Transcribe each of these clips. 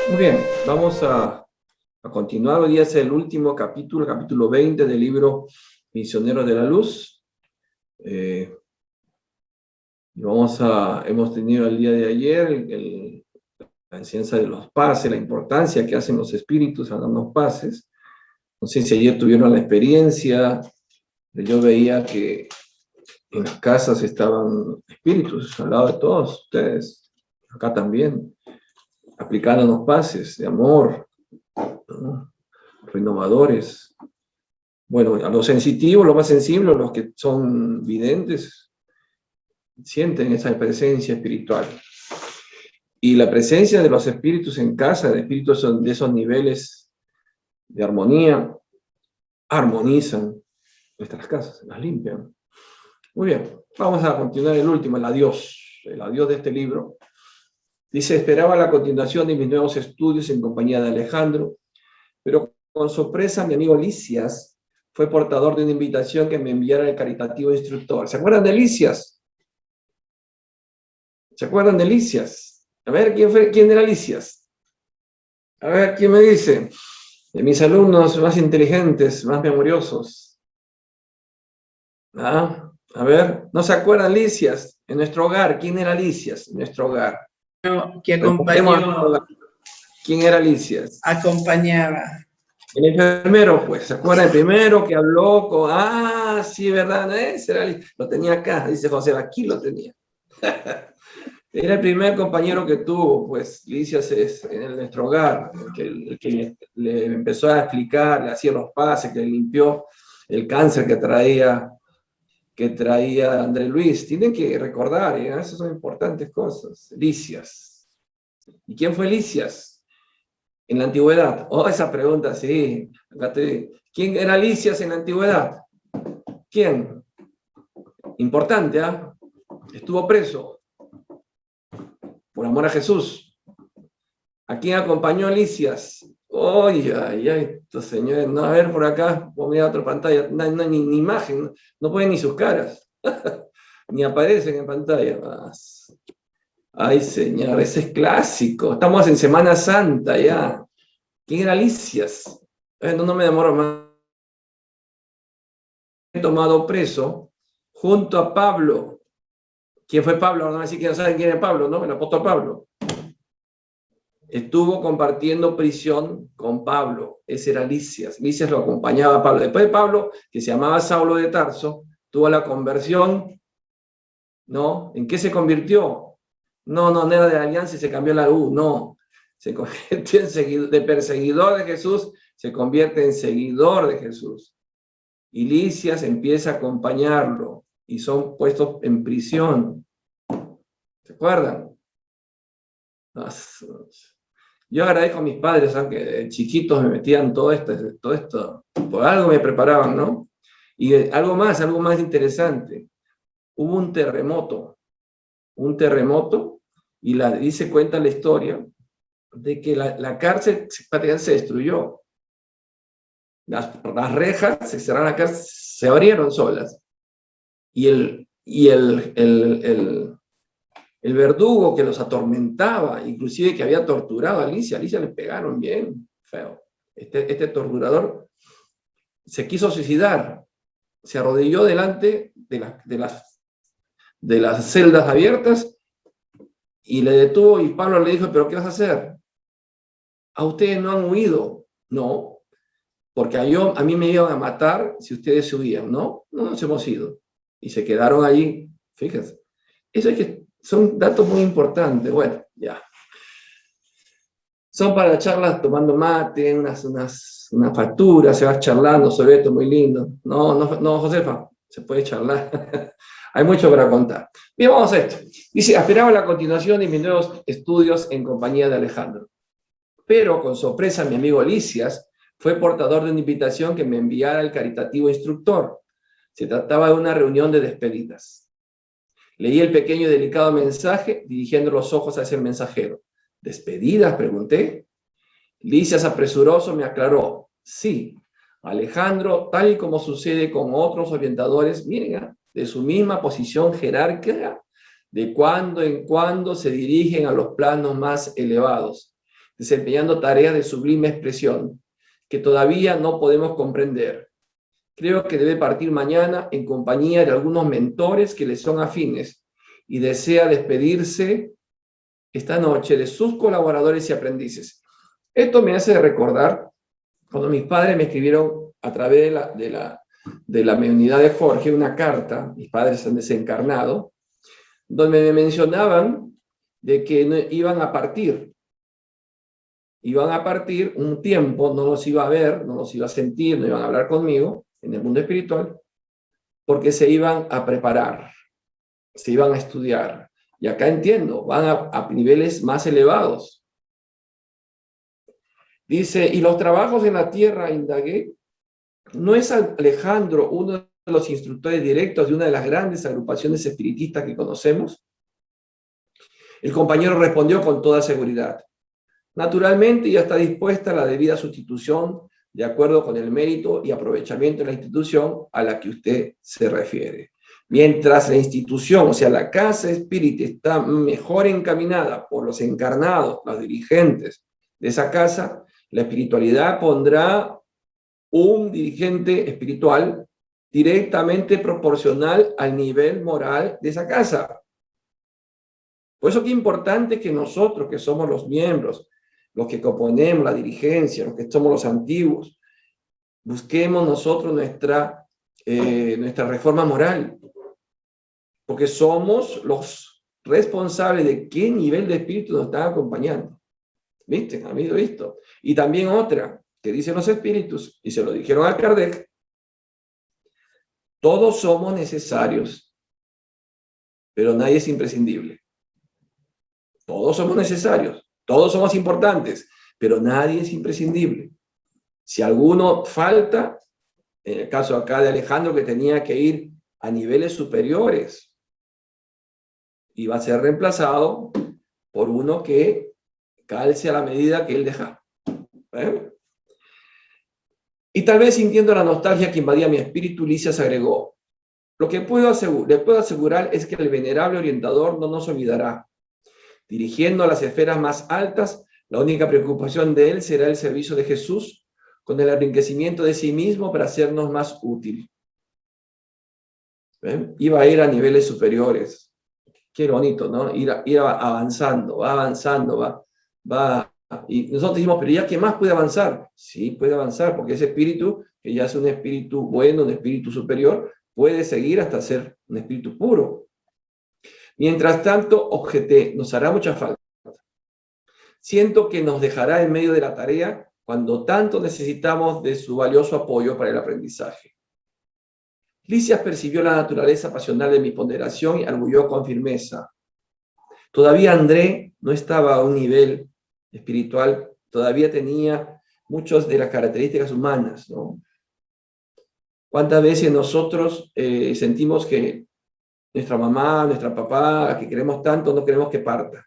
Muy bien, vamos a continuar. Hoy día es el último capítulo, el capítulo 20 del libro Misioneros de la Luz. Hemos tenido el día de ayer la enseñanza de los pases, la importancia que hacen los espíritus al darnos pases. No sé si ayer tuvieron la experiencia, yo veía que en las casas estaban espíritus al lado de todos ustedes, acá también, aplicando los pases de amor, ¿no? Renovadores. Bueno, a los sensitivos, los más sensibles, los que son videntes, sienten esa presencia espiritual. Y la presencia de los espíritus en casa, de espíritus de esos niveles de armonía, armonizan nuestras casas, las limpian. Muy bien, vamos a continuar el último, el adiós de este libro. Dice, esperaba la continuación de mis nuevos estudios en compañía de Alejandro, pero con sorpresa mi amigo Lisias fue portador de una invitación que me enviara el caritativo instructor. ¿Se acuerdan de Lisias? ¿Se acuerdan de Lisias? A ver, ¿quién era Lisias? A ver, ¿quién me dice? De mis alumnos más inteligentes, más memoriosos. ¿Ah? A ver, ¿no se acuerdan Lisias? En nuestro hogar, ¿quién era Lisias? En nuestro hogar. Que acompañó. ¿Quién era Lisias? Acompañaba. El enfermero, pues, ¿se acuerdan? El primero que habló con, sí, ¿verdad? Lo tenía acá, dice José, aquí lo tenía. Era el primer compañero que tuvo, pues, Lisias es en nuestro hogar, el que le empezó a explicar, le hacía los pases, que le limpió el cáncer que traía André Luis. Tienen que recordar, ¿eh? Esas son importantes cosas. Lisias. ¿Y quién fue Lisias? En la antigüedad. Oh, esa pregunta, sí. ¿Quién era Lisias en la antigüedad? ¿Quién? Importante, ¿ah? Estuvo preso por amor a Jesús. ¿A quién acompañó Lisias? Oye, ay, estos señores, no, a ver por acá, voy a mirar otra pantalla, no hay ni imagen, no pueden ni sus caras, ni aparecen en pantalla. Ay, señor, ese es clásico, estamos en Semana Santa ya. ¿Quién era Lisias? No me demoro más. Tomado preso junto a Pablo. ¿Quién fue Pablo? Ahora no me decir que no saben quién es Pablo, ¿no? El apóstol Pablo. Estuvo compartiendo prisión con Pablo. Ese era Lisias. Lisias lo acompañaba a Pablo. Después de Pablo, que se llamaba Saulo de Tarso, tuvo la conversión, ¿no? ¿En qué se convirtió? No era de la alianza y se cambió la U, no. Se convirtió de perseguidor de Jesús, se convierte en seguidor de Jesús. Y Lisias empieza a acompañarlo y son puestos en prisión. ¿Se acuerdan? Yo agradezco a mis padres, aunque de chiquitos me metían todo esto, por algo me preparaban, ¿no? Y algo más interesante. Hubo un terremoto, y cuenta la historia de que la cárcel prácticamente se destruyó. Las rejas se cerraron acá, se abrieron solas. Y el verdugo que los atormentaba, inclusive que había torturado a Alicia le pegaron bien feo. Este torturador se quiso suicidar, se arrodilló delante de las celdas abiertas y le detuvo, y Pablo le dijo, ¿pero qué vas a hacer? ¿A ustedes no han huido? No, porque a mí me iban a matar si ustedes se huían, ¿no? No nos hemos ido. Y se quedaron allí, fíjense. Son datos muy importantes. Bueno, ya. Son para charlas tomando mate, unas facturas, se va charlando sobre esto, muy lindo. No, Josefa, se puede charlar. Hay mucho para contar. Bien, vamos a esto. Dice, esperaba la continuación de mis nuevos estudios en compañía de Alejandro. Pero, con sorpresa, mi amigo Lisias fue portador de una invitación que me enviara el caritativo instructor. Se trataba de una reunión de despedidas. Leí el pequeño y delicado mensaje, dirigiendo los ojos hacia el mensajero. ¿Despedidas?, pregunté. Lisias, apresuroso, me aclaró. Sí, Alejandro, tal y como sucede con otros orientadores, miren, de su misma posición jerárquica, de cuando en cuando se dirigen a los planos más elevados. desempeñando tareas de sublime expresión que todavía no podemos comprender. Creo que debe partir mañana en compañía de algunos mentores que le son afines y desea despedirse esta noche de sus colaboradores y aprendices. Esto me hace recordar cuando mis padres me escribieron a través de la mediunidad de Jorge una carta, mis padres han desencarnado, donde me mencionaban de que iban a partir un tiempo, no los iba a ver, no los iba a sentir, no iban a hablar conmigo en el mundo espiritual, porque se iban a preparar, se iban a estudiar. Y acá entiendo, van a niveles más elevados. Dice, y los trabajos en la tierra, indagué, ¿no es Alejandro uno de los instructores directos de una de las grandes agrupaciones espiritistas que conocemos? El compañero respondió con toda seguridad. Naturalmente ya está dispuesta la debida sustitución de acuerdo con el mérito y aprovechamiento de la institución a la que usted se refiere. Mientras la institución, o sea, la casa espírita, está mejor encaminada por los encarnados, los dirigentes de esa casa, la espiritualidad pondrá un dirigente espiritual directamente proporcional al nivel moral de esa casa. Por eso qué importante que nosotros, que somos los miembros, los que componemos la dirigencia, los que somos los antiguos, busquemos nosotros nuestra reforma moral, porque somos los responsables de qué nivel de espíritu nos están acompañando. ¿Viste? ¿Han visto? Y también otra, que dicen los espíritus, y se lo dijeron a Kardec, todos somos necesarios, pero nadie es imprescindible. Todos somos necesarios, todos somos importantes, pero nadie es imprescindible. Si alguno falta, en el caso acá de Alejandro, que tenía que ir a niveles superiores, iba a ser reemplazado por uno que calce a la medida que él deja. Y tal vez sintiendo la nostalgia que invadía mi espíritu, Lisias agregó, lo que le puedo asegurar es que el venerable orientador no nos olvidará. Dirigiendo a las esferas más altas, la única preocupación de él será el servicio de Jesús con el enriquecimiento de sí mismo para hacernos más útil. ¿Ven? Iba a ir a niveles superiores. Qué bonito, ¿no? Ir avanzando, va. Y nosotros decimos, pero ¿ya qué más puede avanzar? Sí, puede avanzar, porque ese espíritu, que ya es un espíritu bueno, un espíritu superior, puede seguir hasta ser un espíritu puro. Mientras tanto, objeté, nos hará mucha falta. Siento que nos dejará en medio de la tarea cuando tanto necesitamos de su valioso apoyo para el aprendizaje. Lisias percibió la naturaleza pasional de mi ponderación y arguyó con firmeza. Todavía André no estaba a un nivel espiritual, todavía tenía muchas de las características humanas, ¿no? ¿Cuántas veces nosotros sentimos que nuestra mamá, nuestra papá, que queremos tanto, no queremos que parta?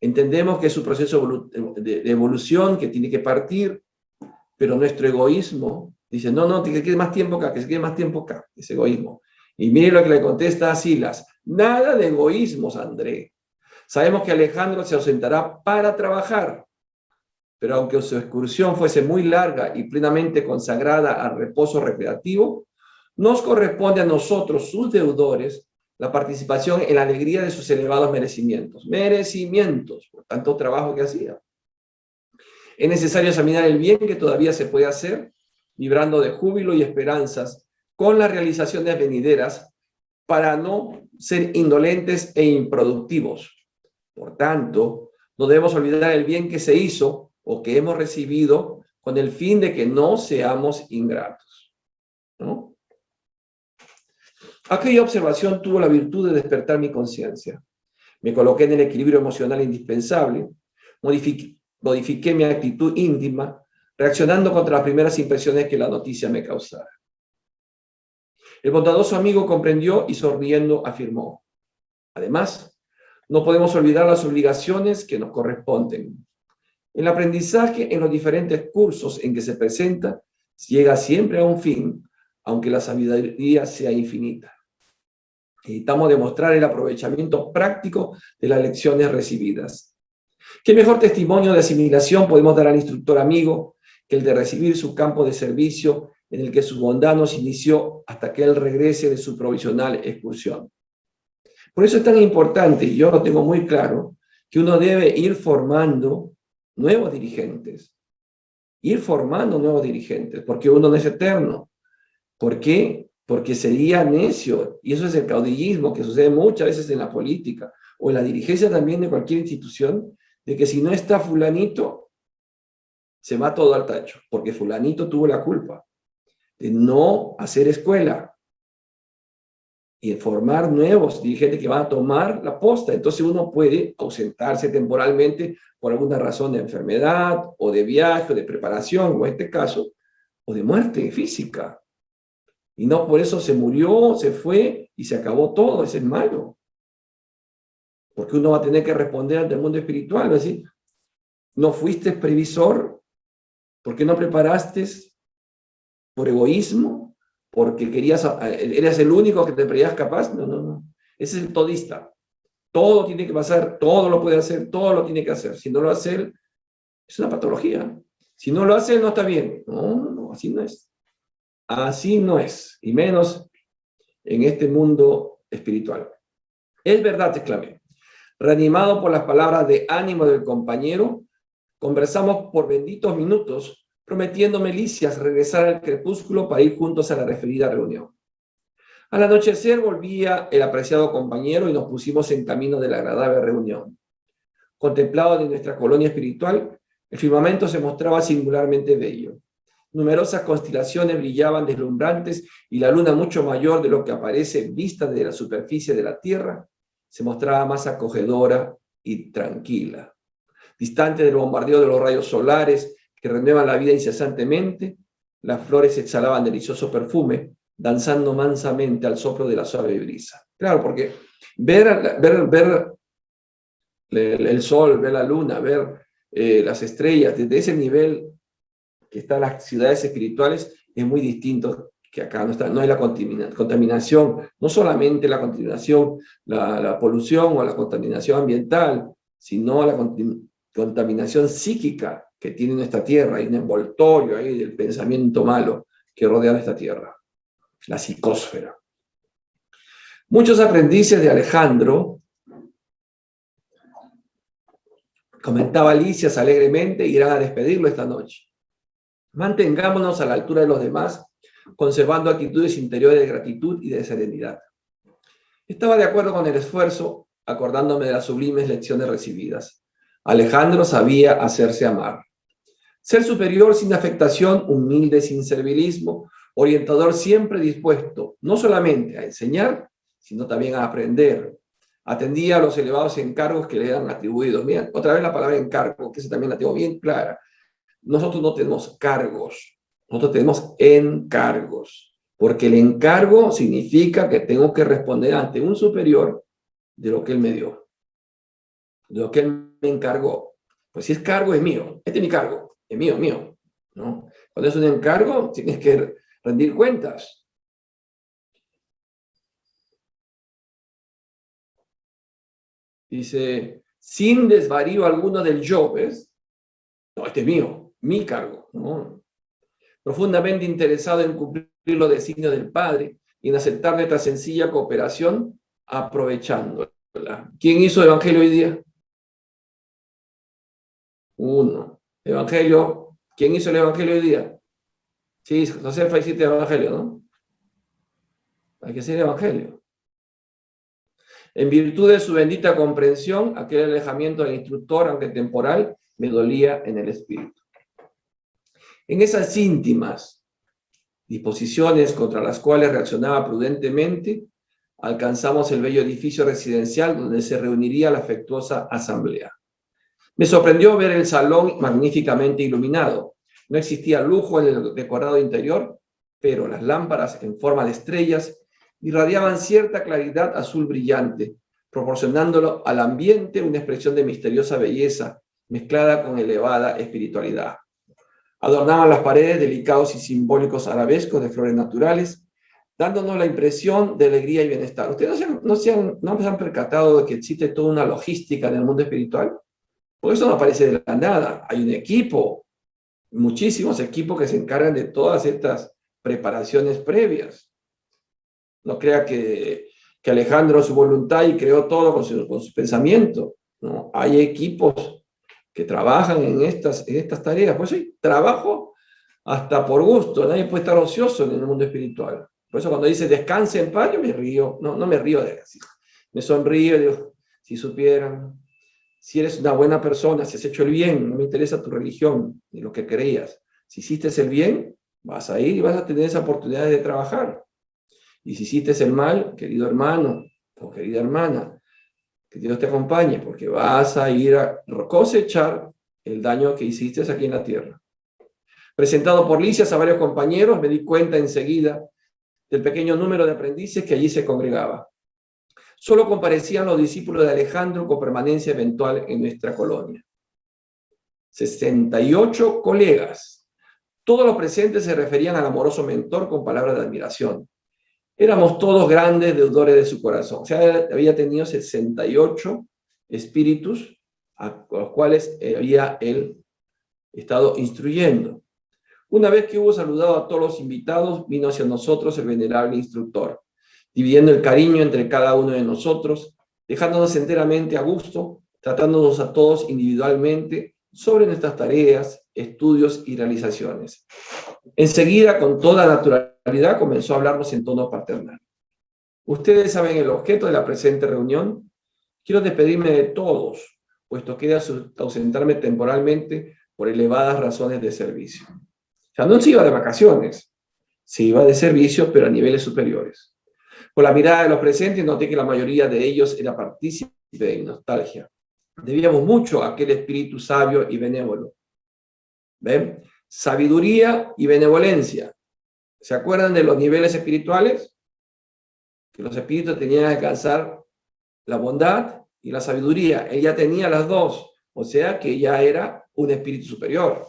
Entendemos que es un proceso de evolución, que tiene que partir, pero nuestro egoísmo dice, no, que se quede más tiempo acá, que se quede más tiempo acá, ese egoísmo. Y mire lo que le contesta a Silas, nada de egoísmos, André. Sabemos que Alejandro se ausentará para trabajar, pero aunque su excursión fuese muy larga y plenamente consagrada al reposo recreativo, nos corresponde a nosotros, sus deudores, la participación en la alegría de sus elevados merecimientos. Merecimientos, por tanto trabajo que hacía. Es necesario examinar el bien que todavía se puede hacer, vibrando de júbilo y esperanzas con las realizaciones venideras para no ser indolentes e improductivos. Por tanto, no debemos olvidar el bien que se hizo o que hemos recibido con el fin de que no seamos ingratos, ¿no? Aquella observación tuvo la virtud de despertar mi conciencia. Me coloqué en el equilibrio emocional indispensable, modifiqué mi actitud íntima, reaccionando contra las primeras impresiones que la noticia me causara. El bondadoso amigo comprendió y sonriendo afirmó, además, no podemos olvidar las obligaciones que nos corresponden. El aprendizaje en los diferentes cursos en que se presenta llega siempre a un fin, aunque la sabiduría sea infinita. Necesitamos demostrar el aprovechamiento práctico de las lecciones recibidas. ¿Qué mejor testimonio de asimilación podemos dar al instructor amigo que el de recibir su campo de servicio en el que su bondad nos inició hasta que él regrese de su provisional excursión? Por eso es tan importante, y yo lo tengo muy claro, que uno debe ir formando nuevos dirigentes. Ir formando nuevos dirigentes, porque uno no es eterno. ¿Por qué? Porque sería necio, y eso es el caudillismo que sucede muchas veces en la política, o en la dirigencia también de cualquier institución, de que si no está fulanito, se va todo al tacho, porque fulanito tuvo la culpa de no hacer escuela y de formar nuevos dirigentes que van a tomar la posta. Entonces uno puede ausentarse temporalmente por alguna razón de enfermedad, o de viaje, o de preparación, o en este caso, o de muerte física. Y no por eso se murió, se fue y se acabó todo. Eso es malo. Porque uno va a tener que responder ante el mundo espiritual. Es decir, ¿no fuiste previsor? ¿Por qué no preparaste? ¿Por egoísmo? ¿Porque eras el único que te creías capaz? No, no, no. Ese es el todista. Todo tiene que pasar, todo lo puede hacer, todo lo tiene que hacer. Si no lo hace él, es una patología. Si no lo hace él, no está bien. No, no, no, así no es. Así no es. Y menos en este mundo espiritual. Es verdad, exclamé. Reanimado por las palabras de ánimo del compañero, conversamos por benditos minutos, prometiendo Melicias regresar al crepúsculo para ir juntos a la referida reunión. Al anochecer volvía el apreciado compañero y nos pusimos en camino de la agradable reunión. Contemplado de nuestra colonia espiritual, el firmamento se mostraba singularmente bello. Numerosas constelaciones brillaban deslumbrantes y la luna, mucho mayor de lo que aparece vista desde la superficie de la tierra, se mostraba más acogedora y tranquila. Distante del bombardeo de los rayos solares que renuevan la vida incesantemente, las flores exhalaban delicioso perfume, danzando mansamente al soplo de la suave brisa. Claro, porque ver el sol, ver la luna, ver las estrellas, desde ese nivel que están las ciudades espirituales, es muy distinto que acá. No hay la contaminación, no solamente la contaminación, la polución o la contaminación ambiental, sino la contaminación psíquica que tiene nuestra tierra. Hay un envoltorio ahí del pensamiento malo que rodea esta tierra, la psicósfera. Muchos aprendices de Alejandro, comentaba Alicias alegremente, irán a despedirlo esta noche. Mantengámonos a la altura de los demás, conservando actitudes interiores de gratitud y de serenidad. Estaba de acuerdo con el esfuerzo, acordándome de las sublimes lecciones recibidas. Alejandro sabía hacerse amar. Ser superior sin afectación, humilde sin servilismo, orientador siempre dispuesto, no solamente a enseñar, sino también a aprender. Atendía a los elevados encargos que le eran atribuidos. Mira, otra vez la palabra encargo, que esa también la tengo bien clara. Nosotros no tenemos cargos, nosotros tenemos encargos, porque el encargo significa que tengo que responder ante un superior de lo que él me dio, de lo que él me encargó. Pues si es cargo, es mío. Este es mi cargo, es mío, mío, ¿no? Cuando es un encargo, tienes que rendir cuentas. Dice, sin desvarío alguno del yo, ¿ves? No, este es mío, mi cargo, ¿no? Profundamente interesado en cumplir los designios del Padre y en aceptar nuestra sencilla cooperación, aprovechándola. ¿Quién hizo el Evangelio hoy día? Uno. Evangelio. ¿Quién hizo el Evangelio hoy día? Sí, Josefa, hiciste el Evangelio, ¿no? Hay que hacer el Evangelio. En virtud de su bendita comprensión, aquel alejamiento del instructor, aunque temporal, me dolía en el espíritu. En esas íntimas disposiciones contra las cuales reaccionaba prudentemente, alcanzamos el bello edificio residencial donde se reuniría la afectuosa asamblea. Me sorprendió ver el salón magníficamente iluminado. No existía lujo en el decorado interior, pero las lámparas en forma de estrellas irradiaban cierta claridad azul brillante, proporcionándolo al ambiente una expresión de misteriosa belleza mezclada con elevada espiritualidad. Adornaban las paredes delicados y simbólicos arabescos de flores naturales, dándonos la impresión de alegría y bienestar. ¿Ustedes no se han percatado de que existe toda una logística en el mundo espiritual? Por eso no aparece de la nada. Hay un equipo, muchísimos equipos que se encargan de todas estas preparaciones previas. No crea que Alejandro su voluntad y creó todo con su pensamiento. ¿No? Hay equipos que trabajan en estas tareas. Por eso hay trabajo hasta por gusto. Nadie puede estar ocioso en el mundo espiritual. Por eso cuando dice descanse en paz, yo me río. No me río de eso. Me sonrío y digo, si supieran, si eres una buena persona, si has hecho el bien, no me interesa tu religión ni lo que creías. Si hiciste el bien, vas a ir y vas a tener esa oportunidad de trabajar. Y si hiciste el mal, querido hermano o querida hermana, que Dios te acompañe, porque vas a ir a cosechar el daño que hiciste aquí en la tierra. Presentado por Lisias a varios compañeros, me di cuenta enseguida del pequeño número de aprendices que allí se congregaba. Solo comparecían los discípulos de Alejandro con permanencia eventual en nuestra colonia. 68 colegas. Todos los presentes se referían al amoroso mentor con palabras de admiración. Éramos todos grandes deudores de su corazón. O sea, había tenido 68 espíritus a los cuales había él estado instruyendo. Una vez que hubo saludado a todos los invitados, vino hacia nosotros el venerable instructor, dividiendo el cariño entre cada uno de nosotros, dejándonos enteramente a gusto, tratándonos a todos individualmente sobre nuestras tareas, estudios y realizaciones. Enseguida, con toda naturalidad, comenzó a hablarnos en tono paternal. Ustedes saben el objeto de la presente reunión. Quiero despedirme de todos, puesto que he de ausentarme temporalmente por elevadas razones de servicio. O sea, no se iba de vacaciones, se iba de servicio, pero a niveles superiores. Por la mirada de los presentes noté que la mayoría de ellos era partícipe de nostalgia. Debíamos mucho a aquel espíritu sabio y benévolo. ¿Ven? Sabiduría y benevolencia. ¿Se acuerdan de los niveles espirituales? Que los espíritus tenían que alcanzar la bondad y la sabiduría. Ella tenía las dos, o sea que ella era un espíritu superior.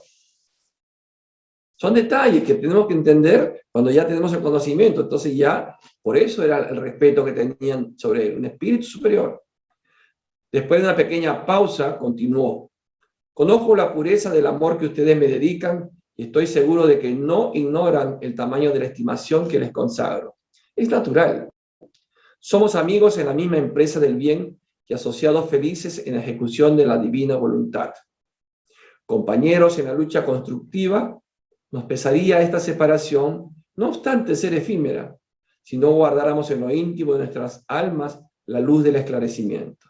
Son detalles que tenemos que entender cuando ya tenemos el conocimiento. Entonces ya, por eso era el respeto que tenían sobre él, un espíritu superior. Después de una pequeña pausa, continuó. Conozco la pureza del amor que ustedes me dedican y estoy seguro de que no ignoran el tamaño de la estimación que les consagro. Es natural. Somos amigos en la misma empresa del bien y asociados felices en la ejecución de la divina voluntad. Compañeros en la lucha constructiva, nos pesaría esta separación, no obstante ser efímera, si no guardáramos en lo íntimo de nuestras almas la luz del esclarecimiento.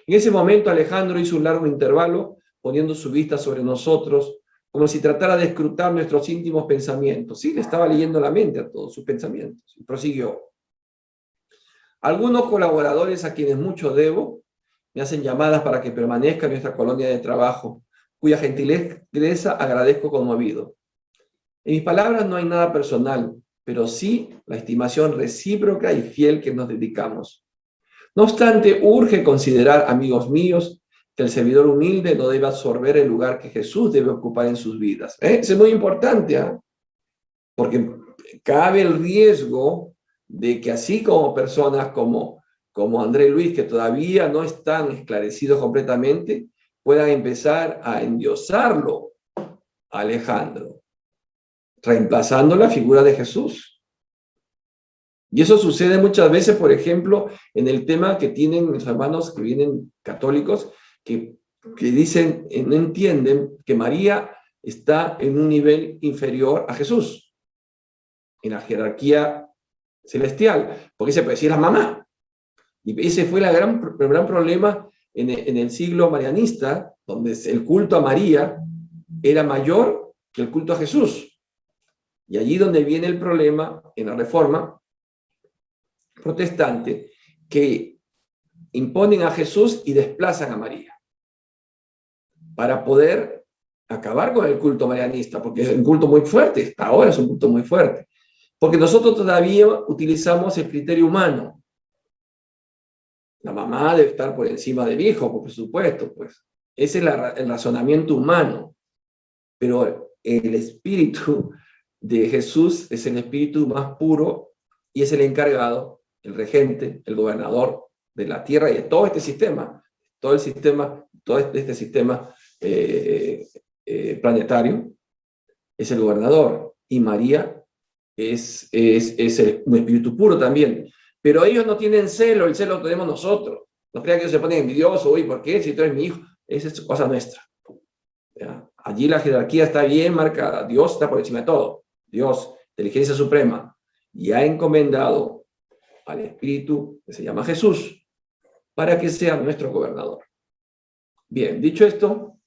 En ese momento Alejandro hizo un largo intervalo, poniendo su vista sobre nosotros, como si tratara de escrutar nuestros íntimos pensamientos. Sí, le estaba leyendo la mente a todos sus pensamientos. Y prosiguió. Algunos colaboradores a quienes mucho debo me hacen llamadas para que permanezca en nuestra colonia de trabajo, cuya gentileza agradezco conmovido. En mis palabras no hay nada personal, pero sí la estimación recíproca y fiel que nos dedicamos. No obstante, urge considerar, amigos míos, que el servidor humilde no debe absorber el lugar que Jesús debe ocupar en sus vidas. Eso es muy importante, porque cabe el riesgo de que así como personas como André Luis, que todavía no están esclarecidos completamente, puedan empezar a endiosarlo a Alejandro, reemplazando la figura de Jesús. Y eso sucede muchas veces, por ejemplo, en el tema que tienen los hermanos que vienen católicos, que dicen, no entienden que María está en un nivel inferior a Jesús, en la jerarquía celestial, porque se puede decir la mamá. Y ese fue el gran problema en el siglo marianista, donde el culto a María era mayor que el culto a Jesús. Y allí donde viene el problema en la Reforma protestante, que imponen a Jesús y desplazan a María para poder acabar con el culto marianista, porque es un culto muy fuerte, hasta ahora es un culto muy fuerte, porque nosotros todavía utilizamos el criterio humano. La mamá debe estar por encima del hijo, por supuesto, pues. Ese es el razonamiento humano, pero el espíritu de Jesús es el espíritu más puro y es el encargado, el regente, el gobernador de la tierra y de todo este sistema, todo el sistema todo este sistema planetario, es el gobernador, y María es un espíritu puro también. Pero ellos no tienen celo, el celo lo tenemos nosotros. No crean que ellos se ponen envidiosos, uy, ¿por qué? Si tú eres mi hijo, esa es cosa nuestra. ¿Ya? Allí la jerarquía está bien marcada, Dios está por encima de todo, Dios, inteligencia suprema, y ha encomendado al Espíritu, que se llama Jesús, para que sea nuestro gobernador. Bien, dicho esto,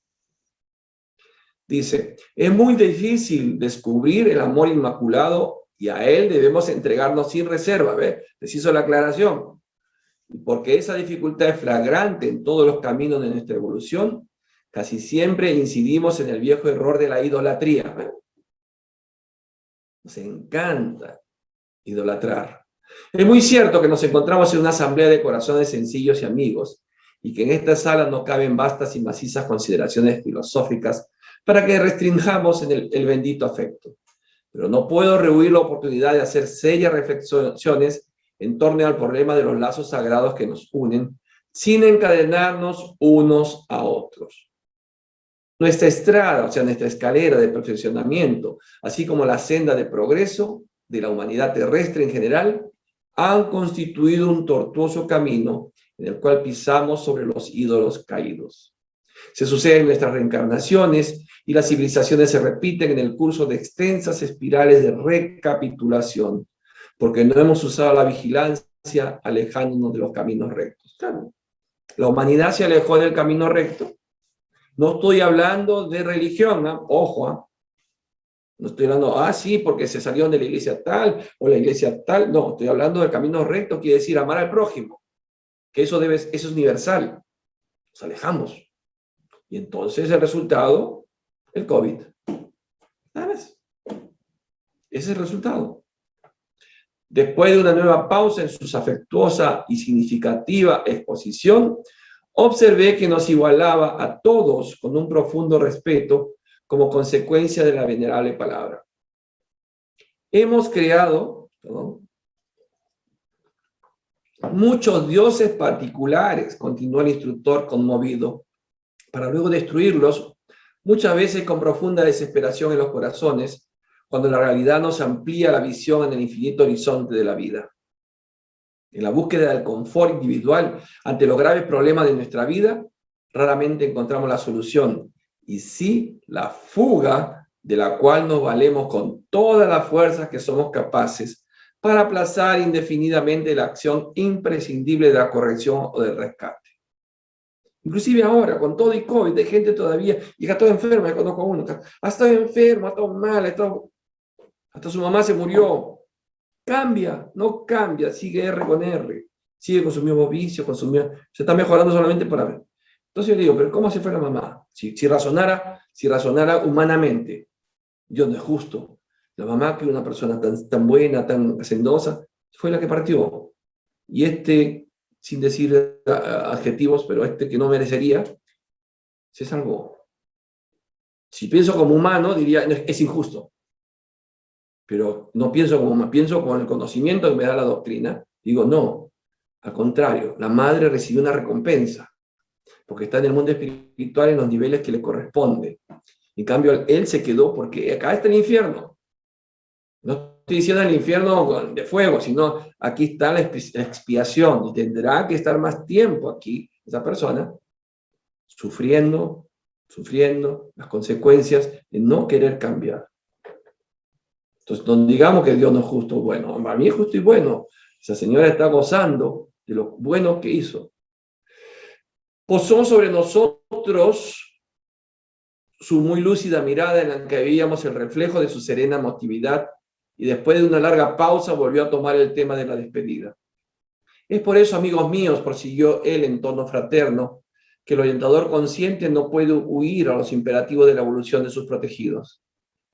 dice, es muy difícil descubrir el amor inmaculado y a él debemos entregarnos sin reserva, ¿ves? Les hizo la aclaración. Porque esa dificultad es flagrante en todos los caminos de nuestra evolución, casi siempre incidimos en el viejo error de la idolatría. ¿Ves? Nos encanta idolatrar. Es muy cierto que nos encontramos en una asamblea de corazones sencillos y amigos, y que en esta sala no caben vastas y macizas consideraciones filosóficas para que restringamos en el bendito afecto. Pero no puedo rehuir la oportunidad de hacer serias reflexiones en torno al problema de los lazos sagrados que nos unen, sin encadenarnos unos a otros. Nuestra estrada, o sea, nuestra escalera de perfeccionamiento, así como la senda de progreso de la humanidad terrestre en general, han constituido un tortuoso camino en el cual pisamos sobre los ídolos caídos. Se suceden nuestras reencarnaciones y las civilizaciones se repiten en el curso de extensas espirales de recapitulación, porque no hemos usado la vigilancia alejándonos de los caminos rectos. Claro, la humanidad se alejó del camino recto. No estoy hablando de religión, ¿eh? Ojo, ¿eh? No estoy hablando, sí, porque se salieron de la iglesia tal o la iglesia tal. No, estoy hablando del camino recto, quiere decir amar al prójimo, que eso es universal. Nos alejamos. Y entonces el resultado, el COVID. Nada más. Ese es el resultado. Después de una nueva pausa en su afectuosa y significativa exposición, observé que nos igualaba a todos con un profundo respeto como consecuencia de la venerable palabra. Hemos creado muchos dioses particulares, continuó el instructor conmovido, para luego destruirlos, muchas veces con profunda desesperación en los corazones, cuando la realidad nos amplía la visión en el infinito horizonte de la vida. En la búsqueda del confort individual ante los graves problemas de nuestra vida, raramente encontramos la solución, y sí la fuga de la cual nos valemos con todas las fuerzas que somos capaces para aplazar indefinidamente la acción imprescindible de la corrección o del rescate. Inclusive ahora, con todo y COVID, hay gente todavía, y está todo enferma, yo conozco a uno, ha estado enfermo, ha estado mal, hasta su mamá se murió. Cambia, no cambia, sigue R con R, sigue con su mismo vicio, se está mejorando solamente para ver. Entonces yo le digo, pero ¿cómo se fue la mamá? Si razonara humanamente, Dios no es justo. La mamá, que una persona tan buena, tan hacendosa, fue la que partió. Y sin decir adjetivos, pero que no merecería, se salvó. Si pienso como humano, diría, es injusto. Pero no pienso como humano, pienso con el conocimiento que me da la doctrina. Digo, no, al contrario, la madre recibió una recompensa, porque está en el mundo espiritual en los niveles que le corresponde. En cambio, él se quedó porque acá está el infierno. No estoy diciendo el infierno de fuego, sino aquí está la expiación, y tendrá que estar más tiempo aquí, esa persona, sufriendo las consecuencias de no querer cambiar. Entonces, no digamos que Dios no es justo, bueno, para mí es justo y bueno. Esa señora está gozando de lo bueno que hizo. Posó sobre nosotros su muy lúcida mirada en la que veíamos el reflejo de su serena emotividad, y después de una larga pausa volvió a tomar el tema de la despedida. Es por eso, amigos míos, prosiguió él en tono fraterno, que el orientador consciente no puede huir a los imperativos de la evolución de sus protegidos.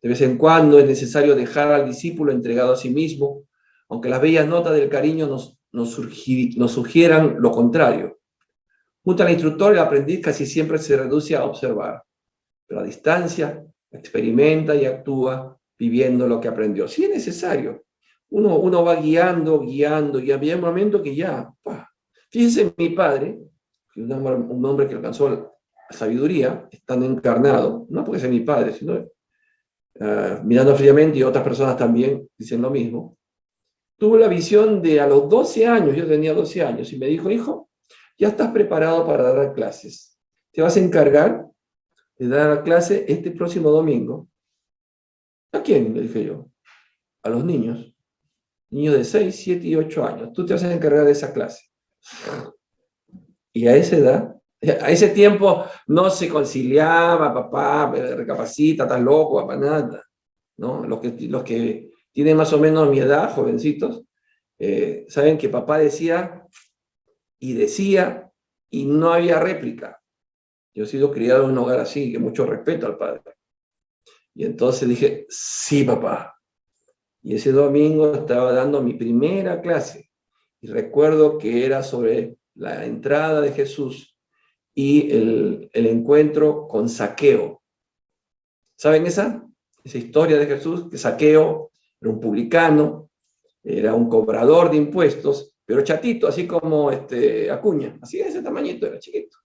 De vez en cuando es necesario dejar al discípulo entregado a sí mismo, aunque las bellas notas del cariño nos sugieran lo contrario. Junto al instructor, el aprendiz casi siempre se reduce a observar, pero a distancia experimenta y actúa viviendo lo que aprendió. Si es necesario, uno va guiando, y había un momento que ya, fíjense, mi padre, un hombre que alcanzó sabiduría, estando encarnado, no porque sea mi padre, sino mirando fríamente, y otras personas también dicen lo mismo, tuvo la visión de a los 12 años, yo tenía 12 años, y me dijo, hijo, ya estás preparado para dar clases. Te vas a encargar de dar clase este próximo domingo. ¿A quién? Le dije yo. A los niños. Niños de 6, 7 y 8 años. Tú te vas a encargar de esa clase. Y a esa edad, a ese tiempo no se conciliaba, papá, recapacita, estás loco, papá, nada. ¿No? Los que tienen más o menos mi edad, jovencitos, saben que papá decía, y no había réplica. Yo he sido criado en un hogar así, que mucho respeto al padre. Y entonces dije, sí, papá. Y ese domingo estaba dando mi primera clase. Y recuerdo que era sobre la entrada de Jesús y el encuentro con Zaqueo. ¿Saben esa historia de Jesús? Que Zaqueo era un publicano, era un cobrador de impuestos, pero chatito, así como Acuña, así de ese tamañito, era chiquito.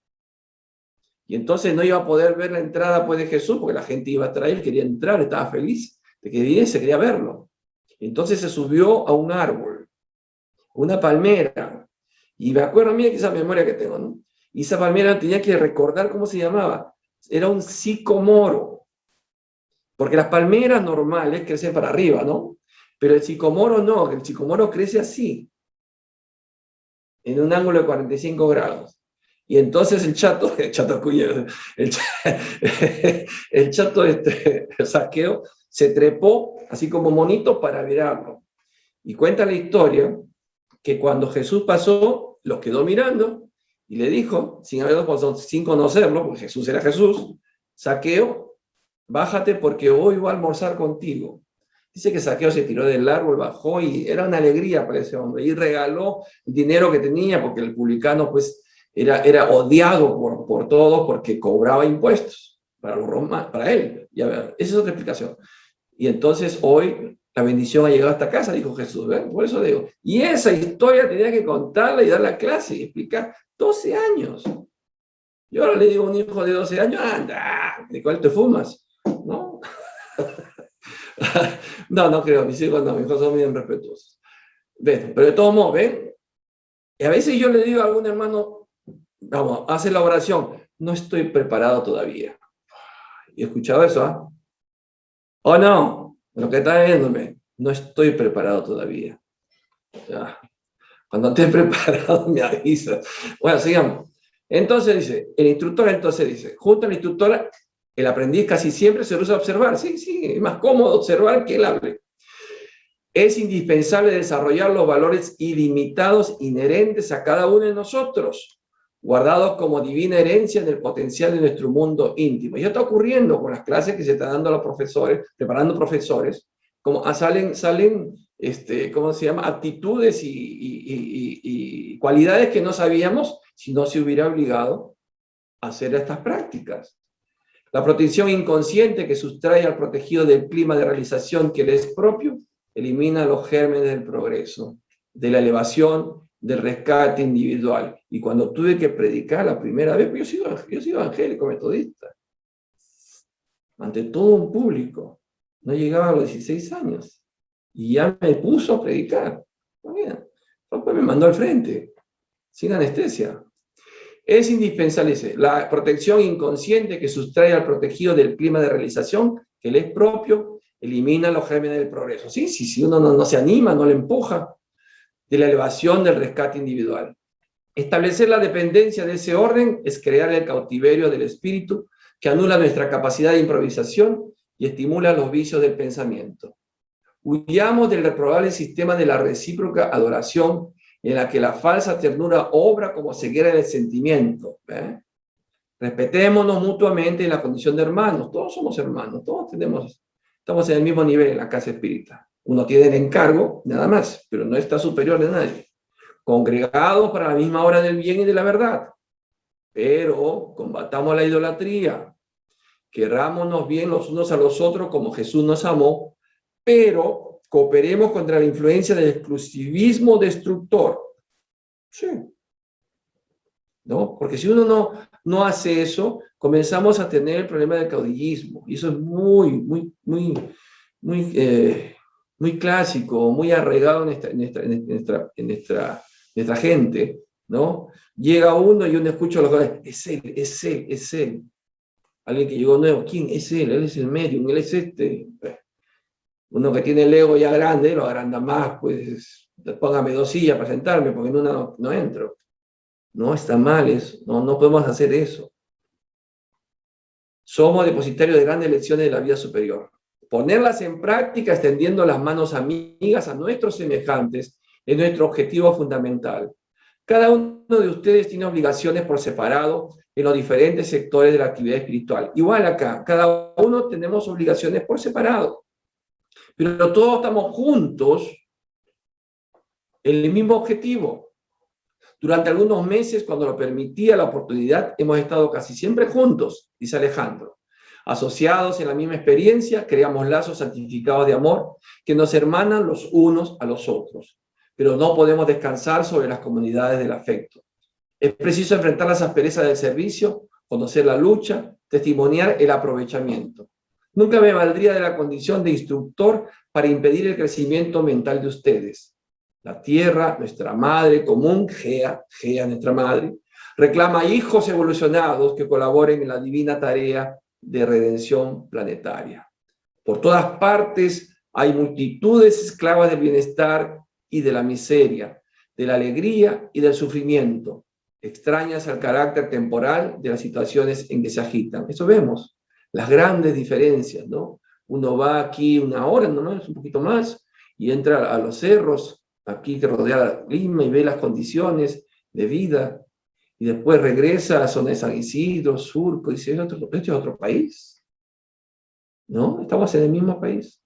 Y entonces no iba a poder ver la entrada pues, de Jesús, porque la gente iba a traer, quería entrar, estaba feliz de que viniese, quería verlo. Entonces se subió a un árbol, una palmera, y me acuerdo, mira que esa memoria que tengo, ¿no? Y esa palmera tenía que recordar cómo se llamaba. Era un sicomoro, porque las palmeras normales crecen para arriba, ¿no? Pero el sicomoro no, el sicomoro crece así, en un ángulo de 45 grados. Y entonces el chato Acuña, el chato el Zaqueo, se trepó así como monito para mirarlo. Y cuenta la historia que cuando Jesús pasó, los quedó mirando y le dijo, sin conocerlo, porque Jesús era Jesús, Zaqueo, bájate porque hoy voy a almorzar contigo. Dice que Zaqueo se tiró del árbol, bajó y era una alegría para ese hombre. Y regaló el dinero que tenía, porque el publicano pues era odiado por todos porque cobraba impuestos para los romanos, para él. Ya, esa es otra explicación. Y entonces hoy la bendición ha llegado hasta casa, dijo Jesús. ¿Ven? Por eso digo. Y esa historia tenía que contarla y dar la clase y explicar. 12 años. Yo ahora le digo a un hijo de 12 años, anda, ¿de cuál te fumas? ¿No? No creo, mis hijos no, mis hijos son bien respetuosos. ¿Ven? Pero de todos modos, ¿ven? Y a veces yo le digo a algún hermano, vamos, hace la oración, no estoy preparado todavía. Y he escuchado eso, ¿ah? Oh, no, lo que está viéndome, no estoy preparado todavía. Ya. Cuando esté preparado me avisas. Bueno, sigamos. Entonces dice, el instructor entonces dice, junto al instructor, el aprendiz casi siempre se usa a observar. Sí, es más cómodo observar que él hable. Es indispensable desarrollar los valores ilimitados inherentes a cada uno de nosotros, guardados como divina herencia en el potencial de nuestro mundo íntimo. Y eso está ocurriendo con las clases que se están dando a los profesores, preparando profesores, como salen ¿cómo se llama? Actitudes y cualidades que no sabíamos si no se hubiera obligado a hacer estas prácticas. La protección inconsciente que sustrae al protegido del clima de realización que le es propio, elimina los gérmenes del progreso, de la elevación, del rescate individual. Y cuando tuve que predicar la primera vez, pues yo soy evangélico metodista, ante todo un público, no llegaba a los 16 años, y ya me puso a predicar. Bien, después me mandó al frente, sin anestesia. Es indispensable, dice, la protección inconsciente que sustrae al protegido del clima de realización, que le es propio, elimina los gérmenes del progreso. Sí, si uno no se anima, no le empuja, de la elevación del rescate individual. Establecer la dependencia de ese orden es crear el cautiverio del espíritu que anula nuestra capacidad de improvisación y estimula los vicios del pensamiento. Huyamos del reprobable sistema de la recíproca adoración en la que la falsa ternura obra como ceguera del sentimiento. Respetémonos mutuamente en la condición de hermanos. Todos somos hermanos, todos estamos en el mismo nivel en la casa espírita. Uno tiene el encargo, nada más, pero no está superior de nadie. Congregados para la misma hora del bien y de la verdad. Pero combatamos la idolatría. Querrámonos bien los unos a los otros como Jesús nos amó, pero cooperemos contra la influencia del exclusivismo destructor. Sí. ¿no? Porque si uno no hace eso, comenzamos a tener el problema del caudillismo, y eso es muy clásico, muy arraigado en nuestra gente, ¿no? Llega uno y uno escucha los que es él, es él, es él. Alguien que llegó nuevo, ¿quién es él? Él es el medium, él es este. Uno que tiene el ego ya grande, lo agranda más, pues póngame 2 sillas para sentarme, porque en una no entro. No, está mal eso, no podemos hacer eso. Somos depositarios de grandes lecciones de la vida superior. Ponerlas en práctica, extendiendo las manos amigas a nuestros semejantes, es nuestro objetivo fundamental. Cada uno de ustedes tiene obligaciones por separado en los diferentes sectores de la actividad espiritual. Igual acá, cada uno tenemos obligaciones por separado, pero todos estamos juntos en el mismo objetivo. Durante algunos meses, cuando lo permitía la oportunidad, hemos estado casi siempre juntos, dice Alejandro. Asociados en la misma experiencia, creamos lazos santificados de amor que nos hermanan los unos a los otros. Pero no podemos descansar sobre las comunidades del afecto. Es preciso enfrentar las asperezas del servicio, conocer la lucha, testimoniar el aprovechamiento. Nunca me valdría de la condición de instructor para impedir el crecimiento mental de ustedes. La Tierra, nuestra madre común, Gea, nuestra madre, reclama hijos evolucionados que colaboren en la divina tarea de redención planetaria. Por todas partes hay multitudes esclavas del bienestar y de la miseria, de la alegría y del sufrimiento, extrañas al carácter temporal de las situaciones en que se agitan. Eso vemos, las grandes diferencias, ¿no? Uno va aquí 1 hora, nomás, un poquito más, y entra a los cerros, aquí que rodea Lima, y ve las condiciones de vida, y después regresa a la zona de San Isidro, Surco, y dice, este es otro país, ¿no? Estamos en el mismo país.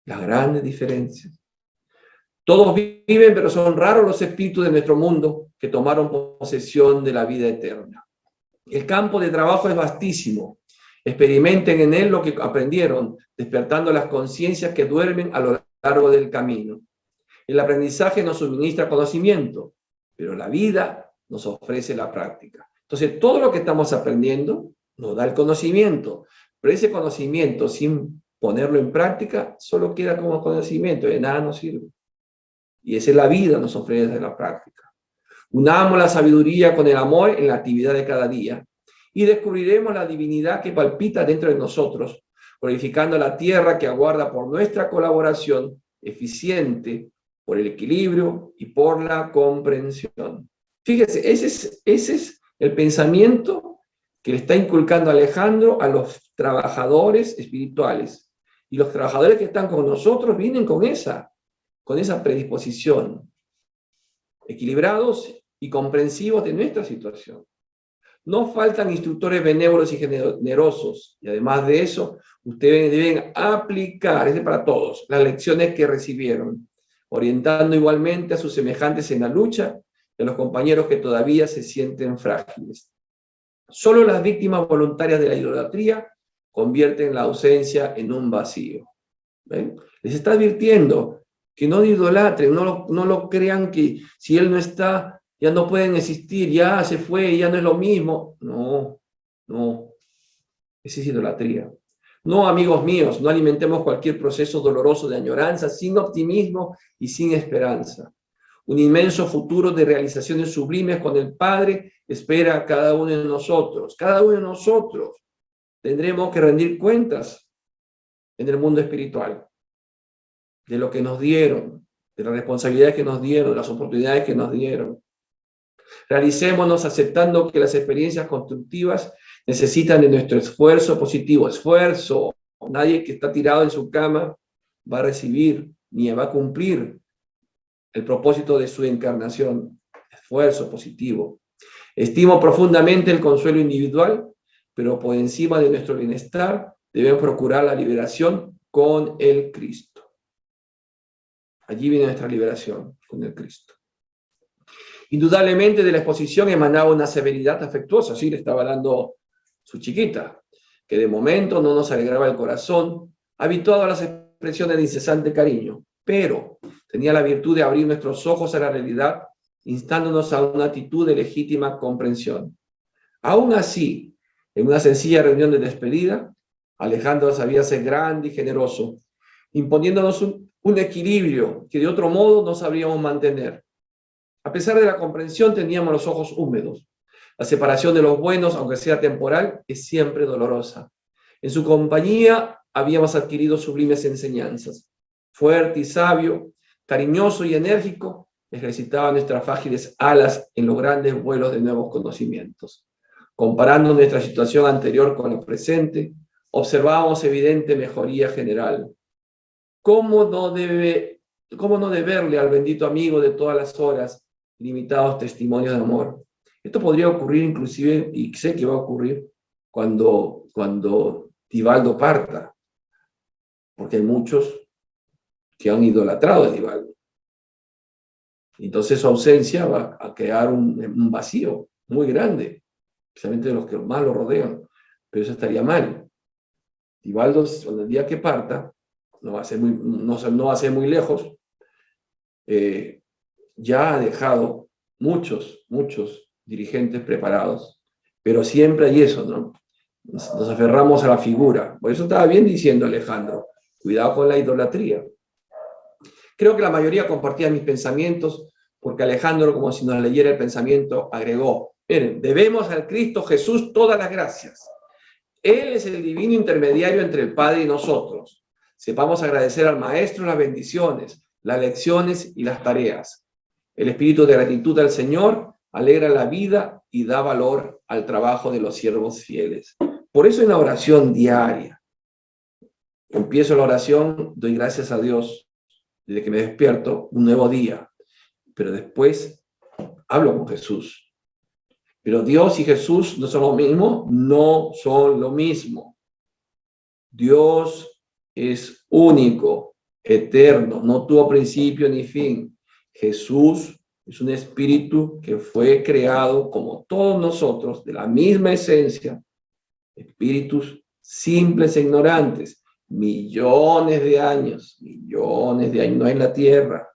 Las grandes diferencias. Todos viven, pero son raros los espíritus de nuestro mundo que tomaron posesión de la vida eterna. El campo de trabajo es vastísimo. Experimenten en él lo que aprendieron, despertando las conciencias que duermen a lo largo del camino. El aprendizaje nos suministra conocimiento, pero la vida nos ofrece la práctica. Entonces, todo lo que estamos aprendiendo nos da el conocimiento, pero ese conocimiento, sin ponerlo en práctica, solo queda como conocimiento, de nada nos sirve. Y esa es la vida, nos ofrece la práctica. Unamos la sabiduría con el amor en la actividad de cada día y descubriremos la divinidad que palpita dentro de nosotros, glorificando la tierra que aguarda por nuestra colaboración eficiente, por el equilibrio y por la comprensión. Fíjese, ese es el pensamiento que le está inculcando Alejandro a los trabajadores espirituales. Y los trabajadores que están con nosotros vienen con esa predisposición, equilibrados y comprensivos de nuestra situación. No faltan instructores benévolos y generosos, y además de eso, ustedes deben aplicar, es para todos, las lecciones que recibieron, orientando igualmente a sus semejantes en la lucha y a los compañeros que todavía se sienten frágiles. Solo las víctimas voluntarias de la idolatría convierten la ausencia en un vacío. ¿Ven? Les está advirtiendo que no idolatren, no lo crean que si él no está, ya no pueden existir, ya se fue, ya no es lo mismo. No, esa es idolatría. No, amigos míos, no alimentemos cualquier proceso doloroso de añoranza sin optimismo y sin esperanza. Un inmenso futuro de realizaciones sublimes con el Padre espera a cada uno de nosotros. Cada uno de nosotros tendremos que rendir cuentas en el mundo espiritual de lo que nos dieron, de las responsabilidades que nos dieron, de las oportunidades que nos dieron. Realicémonos aceptando que las experiencias constructivas necesitan de nuestro esfuerzo positivo. Esfuerzo. Nadie que está tirado en su cama va a recibir ni va a cumplir el propósito de su encarnación. Esfuerzo positivo. Estimo profundamente el consuelo individual, pero por encima de nuestro bienestar debemos procurar la liberación con el Cristo. Allí viene nuestra liberación con el Cristo. Indudablemente de la exposición emanaba una severidad afectuosa, sí, le estaba dando su chiquita, que de momento no nos alegraba el corazón, habituado a las expresiones de incesante cariño, pero tenía la virtud de abrir nuestros ojos a la realidad instándonos a una actitud de legítima comprensión. Aún así, en una sencilla reunión de despedida, Alejandro sabía ser grande y generoso, imponiéndonos un equilibrio que de otro modo no sabríamos mantener. A pesar de la comprensión, teníamos los ojos húmedos. La separación de los buenos, aunque sea temporal, es siempre dolorosa. En su compañía habíamos adquirido sublimes enseñanzas. Fuerte y sabio, cariñoso y enérgico, ejercitaba nuestras frágiles alas en los grandes vuelos de nuevos conocimientos. Comparando nuestra situación anterior con la presente, observábamos evidente mejoría general. ¿Cómo no deberle al bendito amigo de todas las horas limitados testimonios de amor? Esto podría ocurrir inclusive, y sé que va a ocurrir, cuando Tibaldo parta, porque hay muchos que han idolatrado a Tibaldo. Entonces su ausencia va a crear un vacío muy grande, especialmente de los que más lo rodean, pero eso estaría mal. Tibaldo, el día que parta, no va a ser muy lejos, ya ha dejado muchos dirigentes preparados, pero siempre hay eso, ¿no? Nos aferramos a la figura. Por eso estaba bien diciendo Alejandro, cuidado con la idolatría. Creo que la mayoría compartía mis pensamientos, porque Alejandro, como si nos leyera el pensamiento, agregó: miren, debemos al Cristo Jesús todas las gracias. Él es el divino intermediario entre el Padre y nosotros. Sepamos agradecer al Maestro las bendiciones, las lecciones y las tareas. El espíritu de gratitud al Señor alegra la vida y da valor al trabajo de los siervos fieles. Por eso en la oración diaria, empiezo la oración, doy gracias a Dios desde que me despierto, un nuevo día, pero después hablo con Jesús. Pero Dios y Jesús no son lo mismo, no son lo mismo. Dios es único, eterno, no tuvo principio ni fin. Jesús es un espíritu que fue creado como todos nosotros, de la misma esencia, espíritus simples e ignorantes, millones de años, no en la Tierra.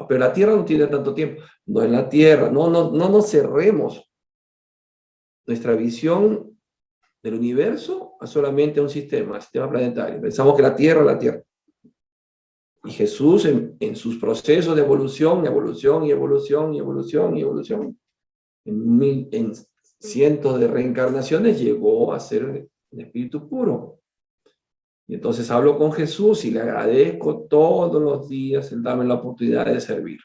Pero la Tierra no tiene tanto tiempo, no en la Tierra, no nos cerremos nuestra visión del universo a solamente un sistema planetario. Pensamos que la Tierra. Y Jesús en sus procesos de evolución, en cientos de reencarnaciones llegó a ser un espíritu puro. Y entonces hablo con Jesús y le agradezco todos los días el darme la oportunidad de servir.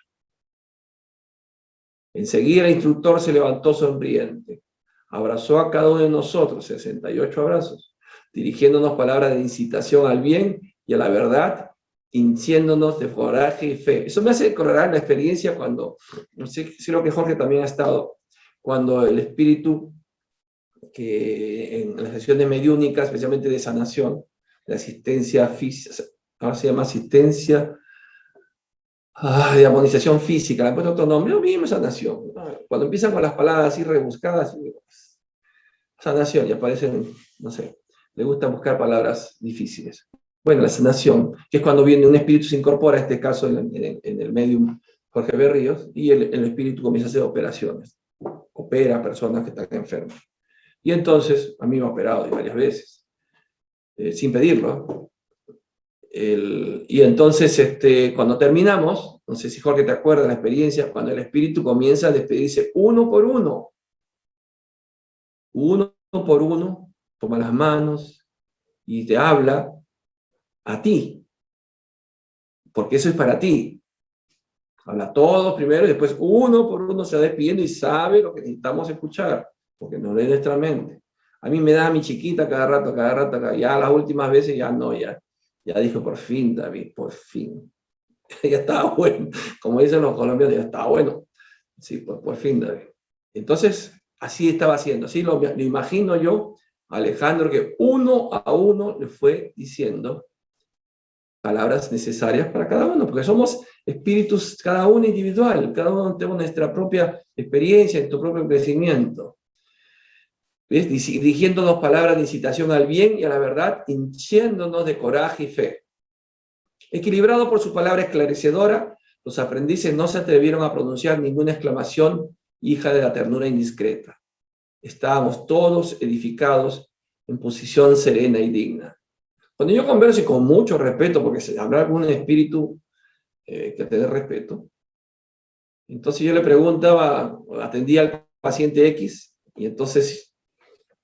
Enseguida el instructor se levantó sonriente, abrazó a cada uno de nosotros, 68 abrazos, dirigiéndonos palabras de incitación al bien y a la verdad, hinchiéndonos de coraje y fe. Eso me hace recordar la experiencia cuando, no sé, creo que Jorge también ha estado, cuando el espíritu, que en las sesiones mediúnicas, especialmente de sanación, de asistencia física, ahora se llama asistencia de armonización física, le han puesto otro nombre, lo mismo sanación. Cuando empiezan con las palabras así rebuscadas, sanación, y aparecen, no sé, le gusta buscar palabras difíciles. Bueno, la sanación, que es cuando viene un espíritu, se incorpora, en este caso en el medium Jorge Berríos, y el espíritu comienza a hacer operaciones. Opera a personas que están enfermas. Y entonces, a mí me ha operado varias veces, sin pedirlo. Y entonces, cuando terminamos, no sé si Jorge te acuerdas de la experiencia, cuando el espíritu comienza a despedirse uno por uno, toma las manos y te habla a ti, porque eso es para ti. Habla a todos primero y después uno por uno se va despidiendo y sabe lo que necesitamos escuchar, porque nos lee nuestra mente. A mí me da mi chiquita cada rato, ya las últimas veces ya no, ya dijo, por fin, David, por fin. Ya estaba bueno, como dicen los colombianos, ya estaba bueno. Sí, por fin, David. Entonces, así estaba haciendo, así lo imagino yo, Alejandro, que uno a uno le fue diciendo palabras necesarias para cada uno, porque somos espíritus, cada uno individual, cada uno tenemos nuestra propia experiencia, nuestro propio crecimiento. ¿Ves? Dirigiéndonos palabras de incitación al bien y a la verdad, hinchiéndonos de coraje y fe. Equilibrado por su palabra esclarecedora, Los aprendices no se atrevieron a pronunciar ninguna exclamación, hija de la ternura indiscreta. Estábamos todos edificados en posición serena y digna. Cuando yo converso y con mucho respeto, porque se habla con un espíritu que te dé respeto, entonces yo le preguntaba, atendía al paciente X, y entonces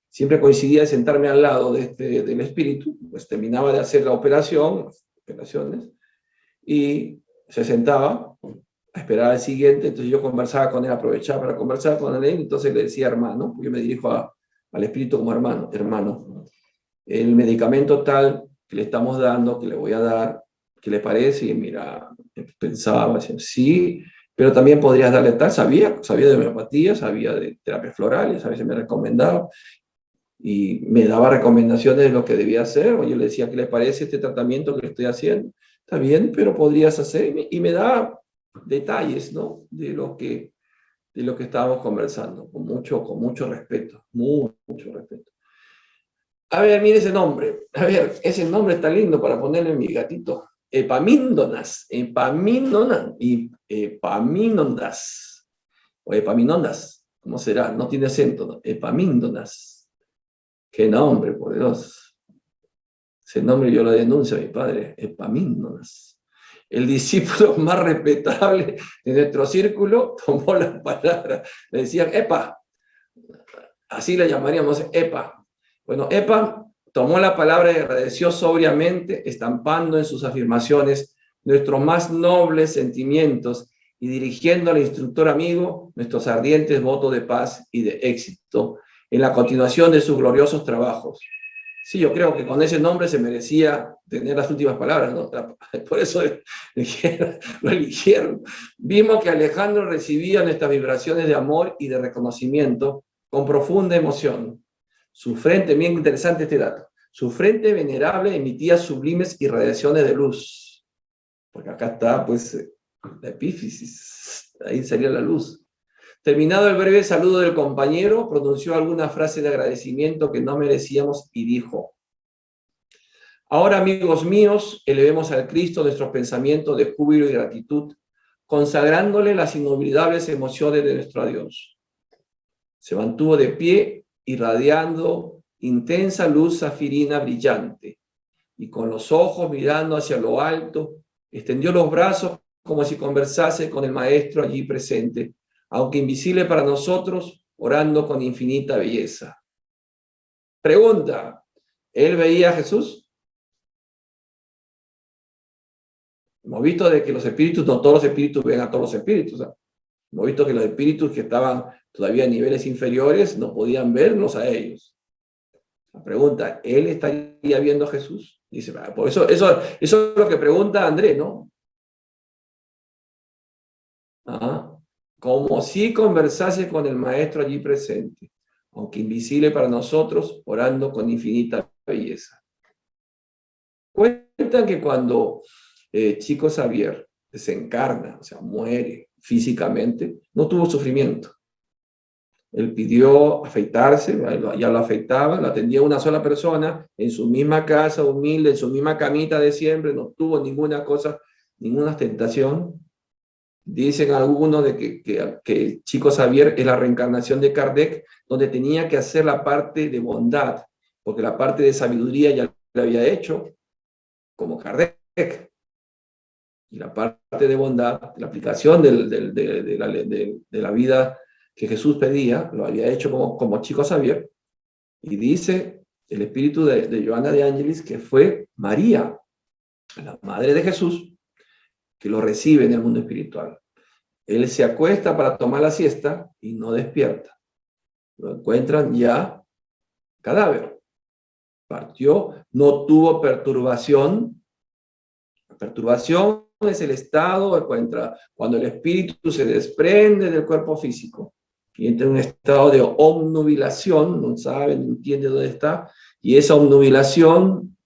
siempre coincidía de sentarme al lado del espíritu, pues terminaba de hacer la operación, las operaciones, y se sentaba a esperar al siguiente. Entonces yo conversaba con él, aprovechaba para conversar con él, entonces le decía hermano, porque yo me dirijo al espíritu como hermano, el medicamento tal que le estamos dando, que le voy a dar, ¿qué le parece? Y mira, pensaba, decía, sí, pero también podrías darle tal, sabía de homeopatía, sabía de terapias florales, a veces me recomendaba, y me daba recomendaciones de lo que debía hacer, o yo le decía, ¿qué le parece este tratamiento que le estoy haciendo? Está bien, pero podrías hacer, y me daba detalles, ¿no? De lo que estábamos conversando, con mucho respeto, mucho respeto. A ver, mire ese nombre. A ver, ese nombre está lindo para ponerle en mi gatito. Epaminondas. Epaminondas. O Epaminondas. ¿Cómo será? No tiene acento, ¿no? Epaminondas. Qué nombre, por Dios. Ese nombre yo lo denuncio a mi padre. Epaminondas. El discípulo más respetable de nuestro círculo tomó la palabra. Le decían, Epa. Así le llamaríamos Epa. Bueno, Epa tomó la palabra y agradeció sobriamente, estampando en sus afirmaciones nuestros más nobles sentimientos y dirigiendo al instructor amigo nuestros ardientes votos de paz y de éxito en la continuación de sus gloriosos trabajos. Sí, yo creo que con ese nombre se merecía tener las últimas palabras, ¿no? Por eso lo eligieron. Vimos que Alejandro recibía nuestras vibraciones de amor y de reconocimiento con profunda emoción. Su frente, bien interesante este dato, su frente venerable emitía sublimes irradiaciones de luz. Porque acá está, pues, la epífisis, ahí salía la luz. Terminado el breve saludo del compañero, pronunció alguna frase de agradecimiento que no merecíamos y dijo: ahora, amigos míos, elevemos al Cristo nuestros pensamientos de júbilo y gratitud, consagrándole las inolvidables emociones de nuestro adiós. Se mantuvo de pie, irradiando intensa luz zafirina brillante, y con los ojos mirando hacia lo alto, extendió los brazos como si conversase con el Maestro allí presente, aunque invisible para nosotros, orando con infinita belleza. Pregunta, ¿él veía a Jesús? Hemos visto de que los espíritus, no todos los espíritus ven a todos los espíritus. Hemos visto que los espíritus que estaban todavía a niveles inferiores no podían vernos a ellos. La pregunta, ¿él estaría viendo a Jesús? Dice, por eso es lo que pregunta Andrés, ¿no? Como si conversase con el Maestro allí presente, aunque invisible para nosotros, orando con infinita belleza. Cuentan que cuando Chico Xavier desencarna, o sea, muere físicamente, no tuvo sufrimiento. Él pidió afeitarse, ya lo afeitaba, lo atendía una sola persona, en su misma casa, humilde, en su misma camita de siempre, no tuvo ninguna cosa, ninguna tentación. Dicen algunos de que Chico Xavier es la reencarnación de Kardec, donde tenía que hacer la parte de bondad, porque la parte de sabiduría ya la había hecho, como Kardec. Y la parte de bondad, la aplicación de la vida que Jesús pedía, lo había hecho como Chico Xavier. Y dice el espíritu de Joana de Ángelis que fue María, la madre de Jesús, que lo recibe en el mundo espiritual. Él se acuesta para tomar la siesta y no despierta. Lo encuentran ya cadáver. Partió, no tuvo perturbación. La perturbación es el estado cuando el espíritu se desprende del cuerpo físico y entra en un estado de obnubilación, no sabe, no entiende dónde está, y esa obnubilación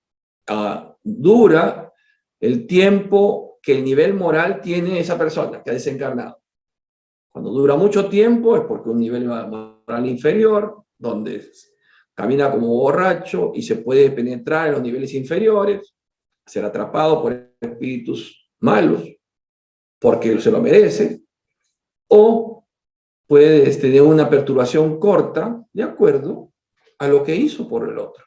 dura el tiempo que el nivel moral tiene esa persona que ha desencarnado. Cuando dura mucho tiempo es porque un nivel moral inferior, donde camina como borracho y se puede penetrar en los niveles inferiores, ser atrapado por espíritus malos. porque se lo merece, o puede tener una perturbación corta de acuerdo a lo que hizo por el otro.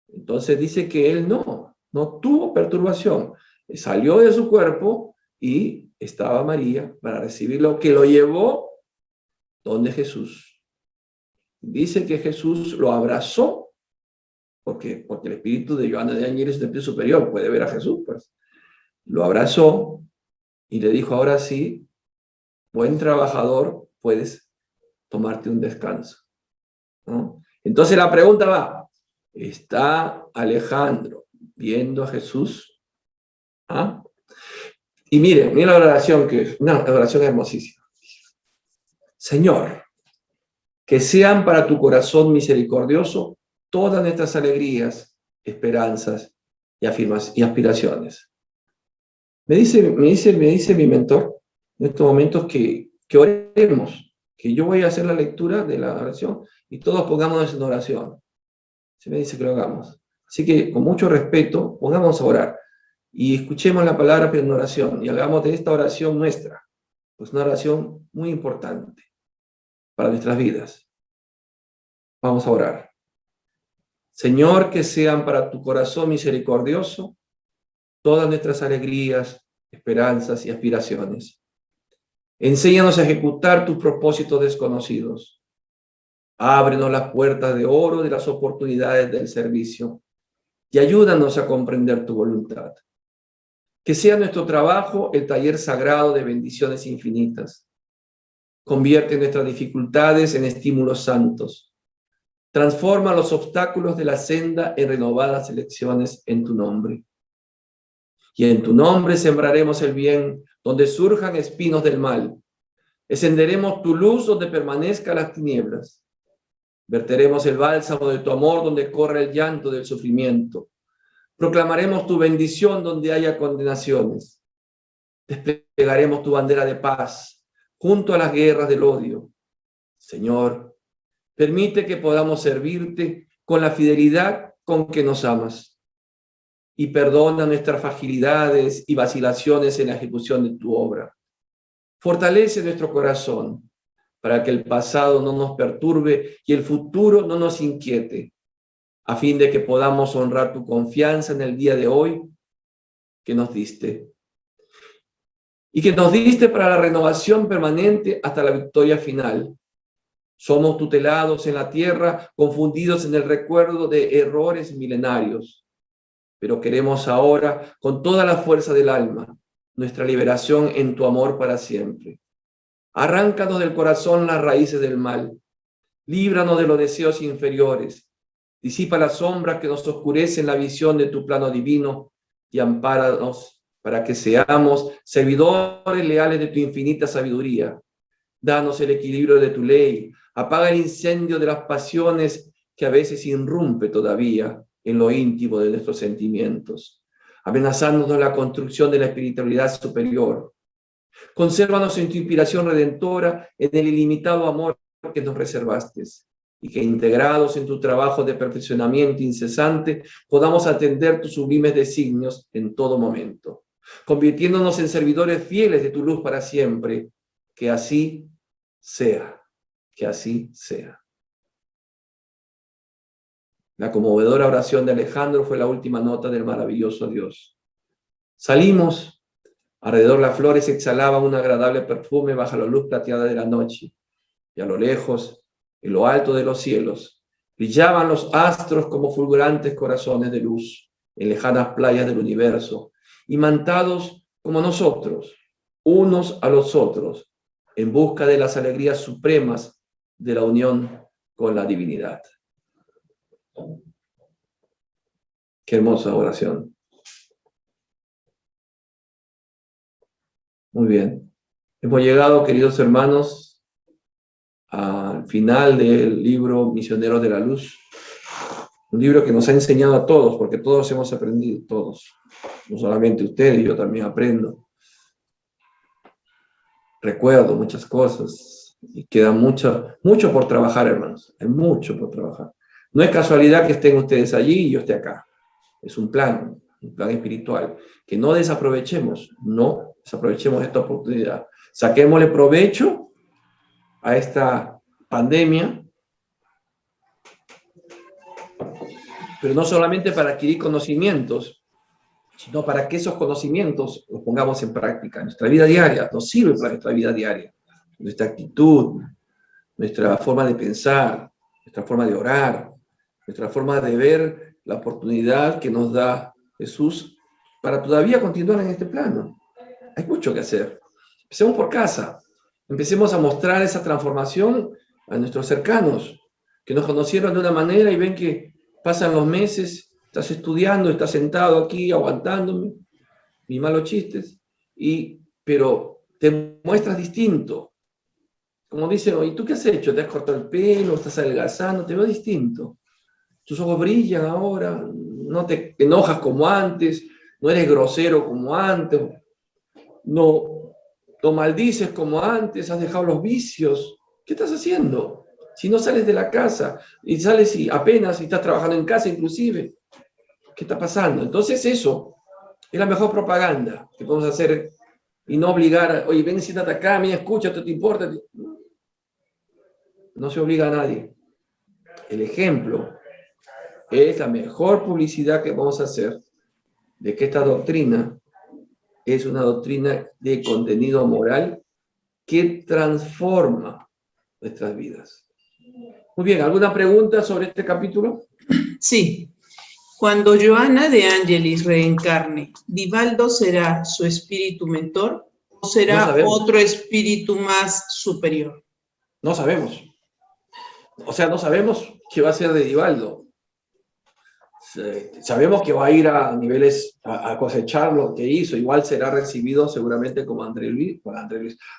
Entonces dice que él no tuvo perturbación. Salió de su cuerpo y estaba María para recibirlo, que lo llevó donde Jesús. Dice que Jesús lo abrazó, porque el espíritu de Joana de Ángel es un espíritu superior, puede ver a Jesús, pues. Lo abrazó y le dijo, ahora sí, buen trabajador, puedes tomarte un descanso, ¿no? Entonces la pregunta va, ¿está Alejandro viendo a Jesús? ¿Ah? Y mire la oración, que es una oración hermosísima. Señor, que sean para tu corazón misericordioso todas nuestras alegrías, esperanzas y aspiraciones. Me dice mi mentor en estos momentos que oremos, que yo voy a hacer la lectura de la oración y todos pongámonos en oración. Se me dice que lo hagamos. Así que con mucho respeto, pongamos a orar y escuchemos la palabra en oración y hagamos de esta oración nuestra, pues una oración muy importante para nuestras vidas. Vamos a orar. Señor, que sean para tu corazón misericordioso todas nuestras alegrías, esperanzas y aspiraciones. Enséñanos a ejecutar tus propósitos desconocidos. Ábrenos las puertas de oro de las oportunidades del servicio y ayúdanos a comprender tu voluntad. Que sea nuestro trabajo el taller sagrado de bendiciones infinitas. Convierte nuestras dificultades en estímulos santos. Transforma los obstáculos de la senda en renovadas elecciones en tu nombre. Y en tu nombre sembraremos el bien donde surjan espinos del mal. Encenderemos tu luz donde permanezcan las tinieblas. Verteremos el bálsamo de tu amor donde corre el llanto del sufrimiento. Proclamaremos tu bendición donde haya condenaciones. Desplegaremos tu bandera de paz junto a las guerras del odio. Señor, permite que podamos servirte con la fidelidad con que nos amas y perdona nuestras fragilidades y vacilaciones en la ejecución de tu obra. Fortalece nuestro corazón para que el pasado no nos perturbe y el futuro no nos inquiete, a fin de que podamos honrar tu confianza en el día de hoy que nos diste. Y que nos diste para la renovación permanente hasta la victoria final. Somos tutelados en la tierra, confundidos en el recuerdo de errores milenarios. Pero queremos ahora, con toda la fuerza del alma, nuestra liberación en tu amor para siempre. Arráncanos del corazón las raíces del mal. Líbranos de los deseos inferiores. Disipa las sombras que nos oscurecen la visión de tu plano divino y ampáranos para que seamos servidores leales de tu infinita sabiduría. Danos el equilibrio de tu ley. Apaga el incendio de las pasiones que a veces irrumpe todavía en lo íntimo de nuestros sentimientos, amenazándonos la construcción de la espiritualidad superior. Consérvanos en tu inspiración redentora, en el ilimitado amor que nos reservaste, y que integrados en tu trabajo de perfeccionamiento incesante, podamos atender tus sublimes designios en todo momento, convirtiéndonos en servidores fieles de tu luz para siempre. Que así sea, que así sea. La conmovedora oración de Alejandro fue la última nota del maravilloso Dios. Salimos. Alrededor las flores exhalaban un agradable perfume bajo la luz plateada de la noche, y a lo lejos, en lo alto de los cielos, brillaban los astros como fulgurantes corazones de luz en lejanas playas del universo, imantados como nosotros, unos a los otros, en busca de las alegrías supremas de la unión con la divinidad. Qué hermosa oración. Muy bien. Hemos llegado, queridos hermanos, al final del libro Misioneros de la Luz. Un libro que nos ha enseñado a todos, porque todos hemos aprendido, todos. No solamente ustedes, yo también aprendo. Recuerdo muchas cosas y queda mucho por trabajar, hermanos. Hay mucho por trabajar. No es casualidad que estén ustedes allí y yo esté acá. Es un plan espiritual. Que no desaprovechemos, no Desaprovechemos esta oportunidad. Saquémosle provecho a esta pandemia, pero no solamente para adquirir conocimientos, sino para que esos conocimientos los pongamos en práctica en nuestra vida diaria. Nos sirve para nuestra vida diaria, nuestra actitud, nuestra forma de pensar, nuestra forma de orar, nuestra forma de ver la oportunidad que nos da Jesús para todavía continuar en este plano. Hay mucho que hacer. Empecemos por casa. Empecemos a mostrar esa transformación a nuestros cercanos, que nos conocieron de una manera y ven que pasan los meses, estás estudiando, estás sentado aquí aguantándome mis malos chistes, pero te muestras distinto. Como dicen, ¿y tú qué has hecho? ¿Te has cortado el pelo? ¿Estás adelgazando? Te veo distinto. Tus ojos brillan ahora, no te enojas como antes, no eres grosero como antes, no maldices como antes, has dejado los vicios. ¿Qué estás haciendo? Si no sales de la casa, y sales y apenas, y estás trabajando en casa inclusive, ¿qué está pasando? Entonces eso es la mejor propaganda que podemos hacer y no obligar, oye, ven, siéntate acá, mira, escucha, ¿te importa? No se obliga a nadie. El ejemplo es la mejor publicidad que vamos a hacer de que esta doctrina es una doctrina de contenido moral que transforma nuestras vidas. Muy bien, ¿alguna pregunta sobre este capítulo? Sí. Cuando Johanna de Angelis reencarne, ¿Divaldo será su espíritu mentor o será otro espíritu más superior? No sabemos. O sea, no sabemos qué va a ser de Divaldo. Sabemos que va a ir a niveles, a cosechar lo que hizo. Igual será recibido seguramente como André Luis,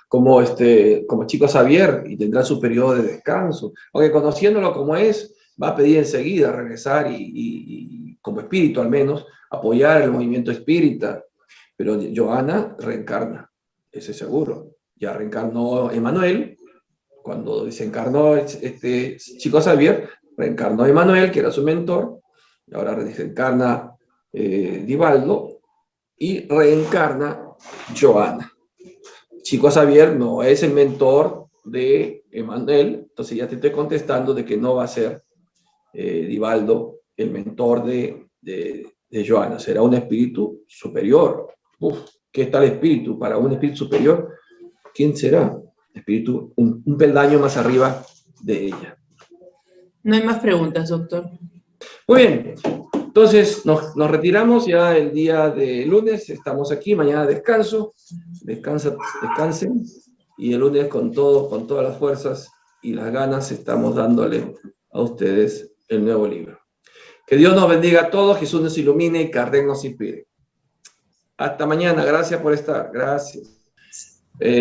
como Chico Xavier, y tendrá su periodo de descanso. Aunque conociéndolo como es, va a pedir enseguida regresar y como espíritu al menos, apoyar el movimiento espírita. Pero Johanna reencarna, ese es seguro. Ya reencarnó Emmanuel, cuando desencarnó Chico Xavier, reencarnó Emmanuel, que era su mentor, y ahora desencarna Divaldo, y reencarna Johanna. Chico Xavier no es el mentor de Emmanuel, entonces ya te estoy contestando de que no va a ser Divaldo el mentor de Johanna, será un espíritu superior. ¿Qué tal espíritu? Para un espíritu superior, ¿quién será? Espíritu, un peldaño más arriba de ella. No hay más preguntas, doctor. Muy bien, entonces nos retiramos ya el día de lunes, estamos aquí, mañana descanso, descansen, y el lunes con todas las fuerzas y las ganas estamos dándole a ustedes el nuevo libro. Que Dios nos bendiga a todos, Jesús nos ilumine y Kardec nos inspire. Hasta mañana, gracias por estar, gracias.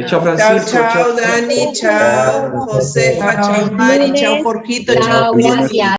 Chao Francisco. Chao Dani, chao Josefa, chao Mari, chao Jorgito, chao. Gracias.